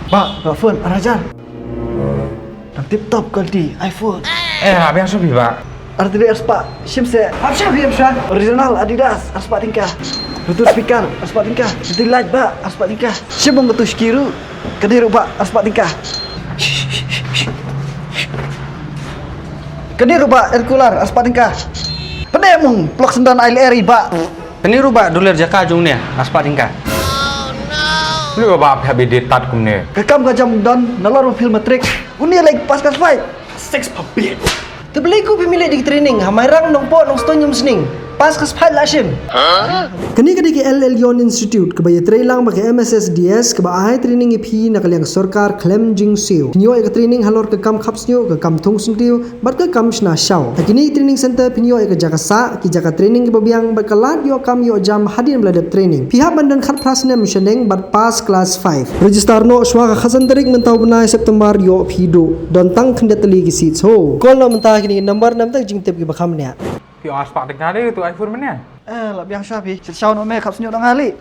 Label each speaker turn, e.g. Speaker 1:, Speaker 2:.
Speaker 1: Pak phone Rajan. Đang tip top quality iPhone.
Speaker 2: Apa yang sudah Pak?
Speaker 1: RTDS Pak, Shimse. Original Adidas, Aspak tingkah. Bluetooth speaker, Aspak tingkah. Bluetooth light Pak, Aspak tingkah. Shimong ketush kiru. Kediru Pak, Aspak tingkah. Kediru Pak, air cooler, Aspak tingkah. Pendemung, plok sendan air eri Pak.
Speaker 3: Peniru Pak dolar jaka jungnya aspa tingkah.
Speaker 2: Lu Pak habis ditat kumne.
Speaker 1: Kekam kajam don, nalor film matrik. Unia like pas kas fight. Sex pabit.
Speaker 4: Terbeli ku pemilik di training, hamairang nongpo nong stonyum sening. Pas kas fight lasim. Kini ke LL Yon Institute kebaya trailang bagi MSSDS keba ahai training ipi nakaliang sorkar klem jing siu. Pinyo ke training halor ke kam kapsnyo ke kam thong sungtiu bat ke kam shna shaw. Kini training center pinyo ke jaka sa ki jaka training ke babiang berkelat yo kam yo jam hadin beladap training. Pihak bandan khat prasne misheneng bat pas class 5. Register no shwa ka khasan tarik mentau benai September yo phido don tang khendetli ki seats ho. Call no mentah kini number nam tak jing tep ki bakam nya.
Speaker 2: Pi aspak tingkah itu iPhone mana?
Speaker 1: Lah biang syafi. Sit shaw no me kap senyuk dang ali.